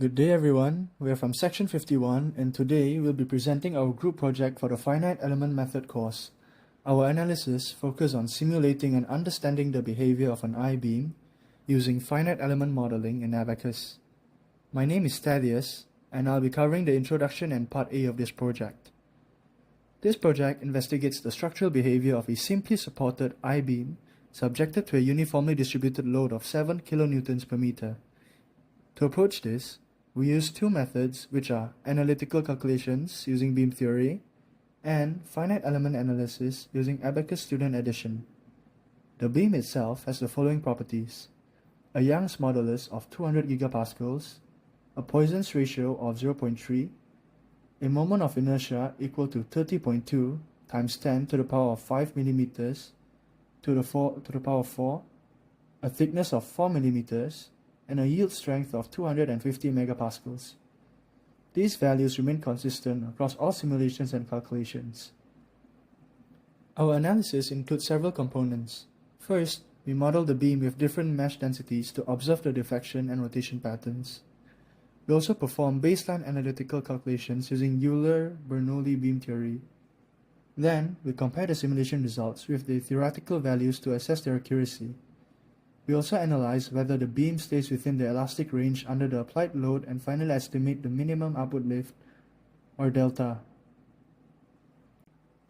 Good day everyone, we are from section 51 and today we'll be presenting our group project for the Finite Element Method course. Our analysis focuses on simulating and understanding the behavior of an I-beam using finite element modeling in Abacus. My name is Thaddeus and I'll be covering the introduction and part A of this project. This project investigates the structural behavior of a simply supported I-beam subjected to a uniformly distributed load of 7 kilonewtons per meter. To approach this, we use two methods which are analytical calculations using beam theory and finite element analysis using Abacus Student Edition. The beam itself has the following properties: a Young's modulus of 200 gigapascals, a Poisson's ratio of 0.3, a moment of inertia equal to 30.2 times 10 to the power of 5 millimeters to the power of 4, a thickness of 4 millimeters, and a yield strength of 250 megapascals. These values remain consistent across all simulations and calculations. Our analysis includes several components. First, we model the beam with different mesh densities to observe the diffraction and rotation patterns. We also perform baseline analytical calculations using Euler-Bernoulli beam theory. Then, we compare the simulation results with the theoretical values to assess their accuracy. We also analyze whether the beam stays within the elastic range under the applied load and finally estimate the minimum output lift, or delta.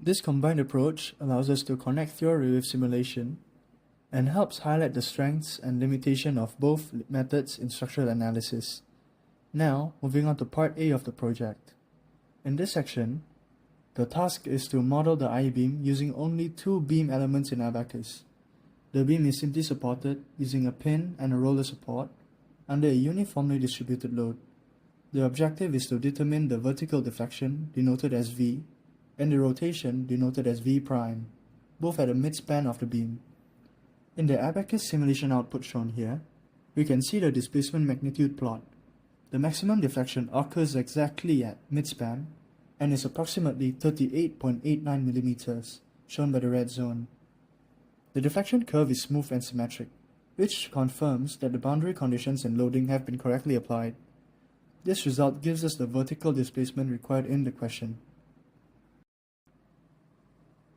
This combined approach allows us to connect theory with simulation and helps highlight the strengths and limitations of both methods in structural analysis. Now, moving on to part A of the project. In this section, the task is to model the I-beam using only two beam elements in Abacus. The beam is simply supported using a pin and a roller support under a uniformly distributed load. The objective is to determine the vertical deflection, denoted as V, and the rotation, denoted as V prime, both at the midspan of the beam. In the Abacus simulation output shown here, we can see the displacement magnitude plot. The maximum deflection occurs exactly at midspan and is approximately 38.89 millimeters, shown by the red zone. The deflection curve is smooth and symmetric, which confirms that the boundary conditions and loading have been correctly applied. This result gives us the vertical displacement required in the question.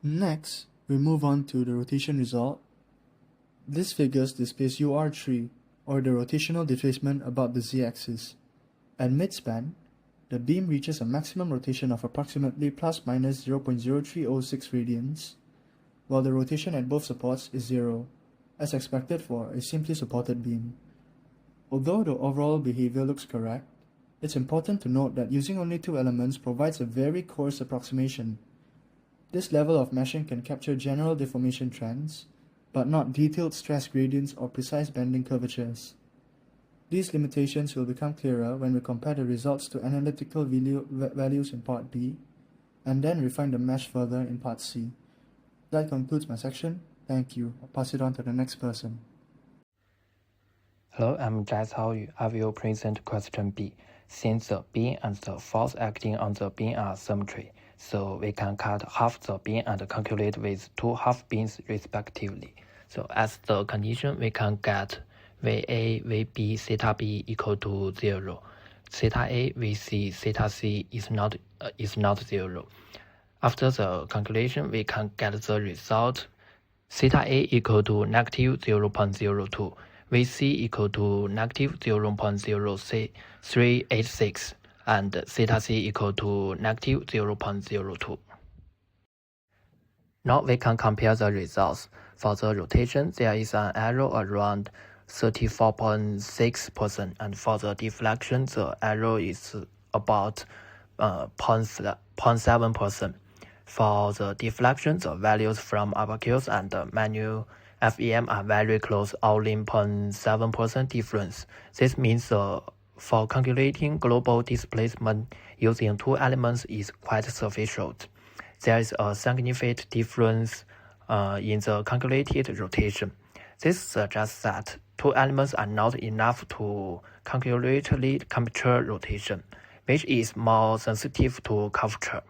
Next, we move on to the rotation result. This figures displace UR3, or the rotational displacement about the z-axis. At midspan, the beam reaches a maximum rotation of approximately plus minus 0.0306 radians, while the rotation at both supports is 0, as expected for a simply supported beam. Although the overall behavior looks correct, it's important to note that using only two elements provides a very coarse approximation. This level of meshing can capture general deformation trends, but not detailed stress gradients or precise bending curvatures. These limitations will become clearer when we compare the results to analytical values in part B, and then refine the mesh further in part C. That concludes my section. Thank you. I'll pass it on to the next person. Hello, I'm Jai Yu. I will present question B. Since the beam and the force acting on the beam are symmetry, so we can cut half the beam and calculate with two half beams respectively. So as the condition, we can get VA, VB, theta B equal to 0. Theta A, VC, theta C is not 0. After the calculation, we can get the result: theta A equal to negative 0.02, VC equal to negative 0.0386, and theta C equal to negative 0.02. Now we can compare the results. For the rotation, there is an error around 34.6%, and for the deflection, the error is about 0.7%. For the deflection, the values from Abacus and the manual FEM are very close, only 0.7% difference. This means for calculating global displacement using two elements is quite sufficient. There is a significant difference in the calculated rotation. This suggests that two elements are not enough to accurately capture rotation, which is more sensitive to curvature.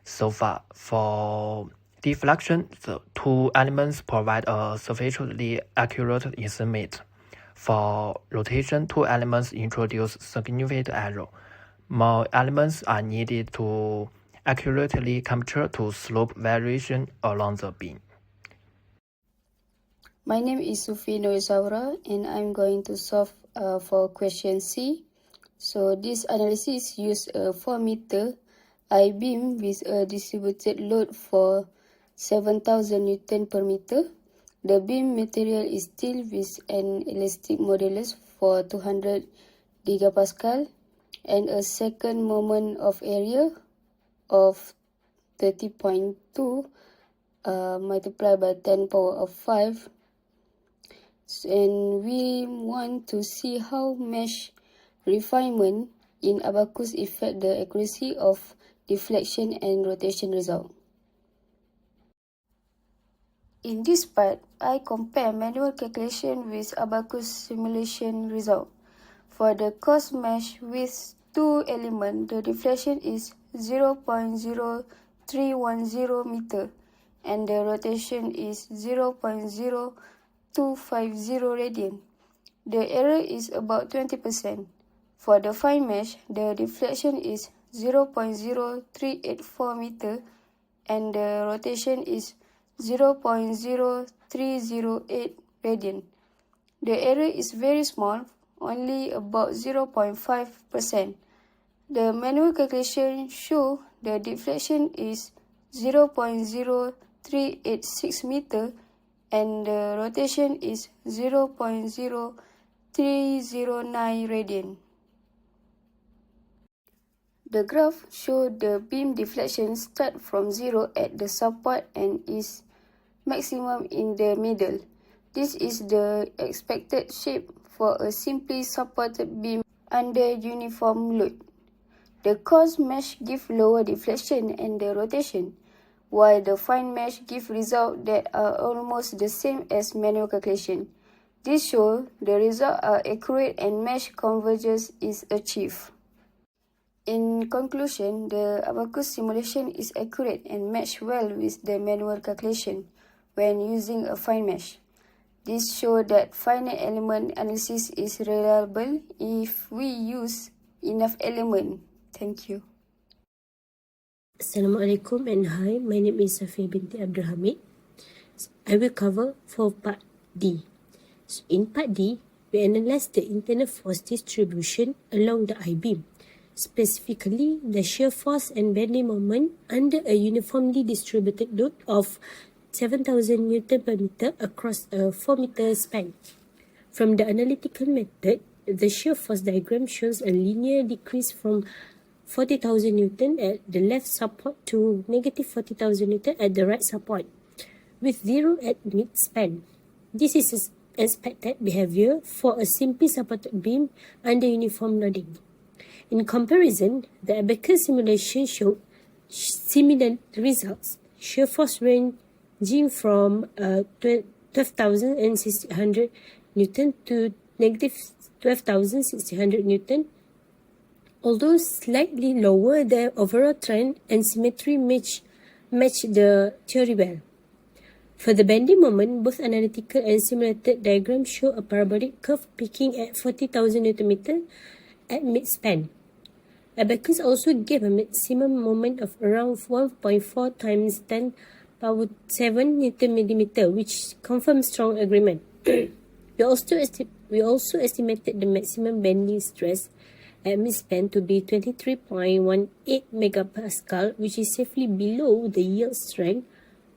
So far, for deflection, the two elements provide a sufficiently accurate estimate. For rotation, two elements introduce significant error. More elements are needed to accurately capture the slope variation along the beam. My name is Sufi Noisaura, and I'm going to solve for question C. So this analysis uses a 4-meter I-beam with a distributed load for 7,000 Newton per meter. The beam material is steel with an elastic modulus for 200 gigapascal and a second moment of area of 30.2 multiplied by 10 power of 5. And we want to see how mesh refinement in abacus affect the accuracy of deflection and rotation result. In this part, I compare manual calculation with abacus simulation result. For the cos mesh with two elements, the deflection is 0.0310 meter and the rotation is 0.0250 radian. The error is about 20%. For the fine mesh, the deflection is 0.0384 meter and the rotation is 0.0308 radian. The error is very small, only about 0.5%. The manual calculation show the deflection is 0.0386 meter and the rotation is 0.0309 radian. The graph shows the beam deflection start from 0 at the support and is maximum in the middle. This is the expected shape for a simply supported beam under uniform load. The cos mesh gives lower deflection and the rotation, while the fine mesh gives results that are almost the same as manual calculation. This shows the results are accurate and mesh convergence is achieved. In conclusion, the abacus simulation is accurate and matches well with the manual calculation when using a fine mesh. This shows that finite element analysis is reliable if we use enough element. Thank you. Assalamualaikum and hi, my name is Safia binti Abdul Hamid. I will cover for part D. So in part D, we analyze the internal force distribution along the I-beam, specifically the shear force and bending moment under a uniformly distributed load of 7,000 Newton per meter across a 4-meter span. From the analytical method, the shear force diagram shows a linear decrease from 40,000 Newton at the left support to negative 40,000 Newton at the right support, with 0 at mid-span. This is expected behavior for a simply supported beam under uniform loading. In comparison, the abacus simulation showed similar results. Shear force ranging from 12,600 Newton to negative 12,600 Newton. Although slightly lower, the overall trend and symmetry match the theory well. For the bending moment, both analytical and simulated diagrams show a parabolic curve peaking at 40,000 Nm at mid-span. Abacus also gave a maximum moment of around 1.4 times 10 power 7 Nm, which confirms strong agreement. We also estimated the maximum bending stress at mid-span to be 23.18 megapascal, which is safely below the yield strength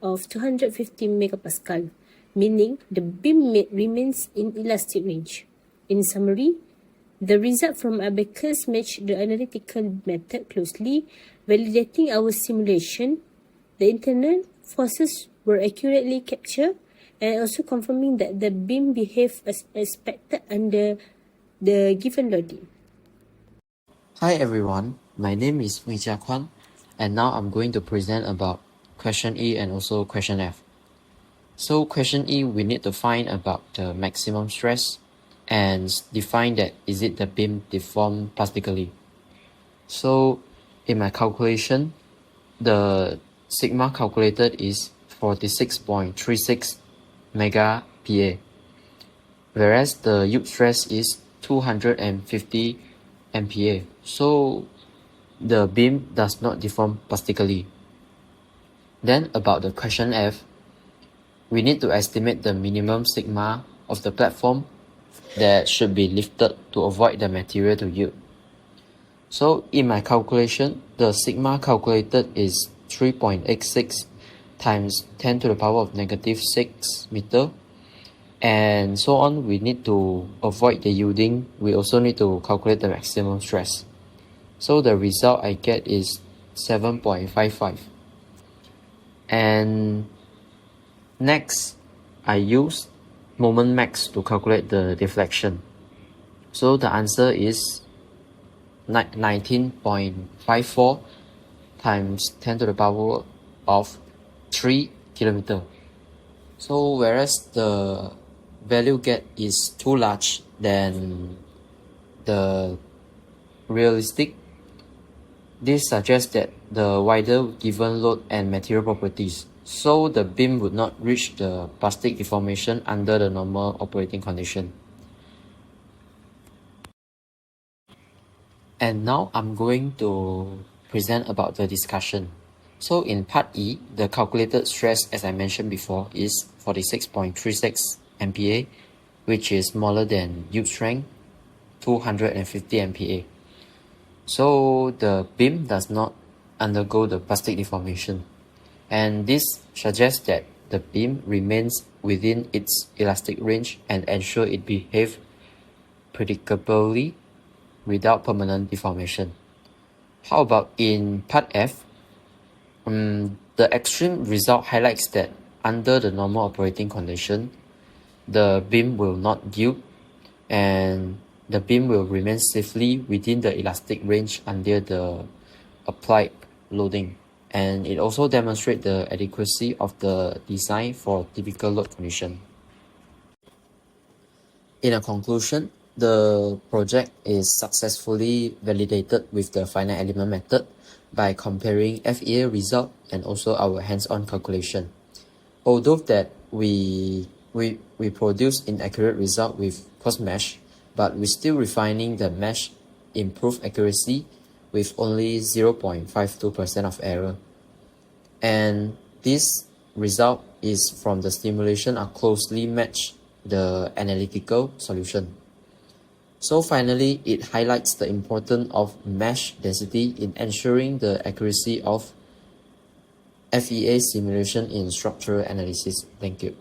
of 250 megapascal, meaning the beam remains in elastic range. In summary, the result from abacus matched the analytical method closely, validating our simulation. The internal forces were accurately captured and also confirming that the beam behaved as expected under the given loading. Hi everyone, my name is Wei Jia Kwan, and now I'm going to present about question E and also question F. So question E, we need to find about the maximum stress and define that is it the beam deformed plastically. So in my calculation, the sigma calculated is 46.36 mega PA. whereas the yield stress is 250 MPa. So the beam does not deform plastically. Then about the question F, we need to estimate the minimum sigma of the platform that should be lifted to avoid the material to yield. So in my calculation, the sigma calculated is 3.86 times 10 to the power of negative 6 meter. And so on. We need to avoid the yielding. We also need to calculate the maximum stress. So the result I get is 7.55. And next, I use moment max to calculate the deflection. So the answer is 19.54 times 10 to the power of 3 kilometer. So whereas the value get is too large than the realistic, this suggests that the wider given load and material properties, so the beam would not reach the plastic deformation under the normal operating condition. And now I'm going to present about the discussion. So in part E, the calculated stress, as I mentioned before, is 46.36 MPa, which is smaller than yield strength, 250 MPa. So the beam does not undergo the plastic deformation. And this suggests that the beam remains within its elastic range and ensure it behaves predictably without permanent deformation. How about in part F? The extreme result highlights that under the normal operating condition, the beam will not yield and the beam will remain safely within the elastic range under the applied loading. And it also demonstrates the adequacy of the design for typical load condition. In a conclusion, the project is successfully validated with the finite element method by comparing FEA result and also our hands-on calculation. Although that we produce inaccurate result with post mesh, but we're still refining the mesh improved accuracy with only 0.52% of error. And this result is from the simulation are closely matched the analytical solution. So finally, it highlights the importance of mesh density in ensuring the accuracy of FEA simulation in structural analysis. Thank you.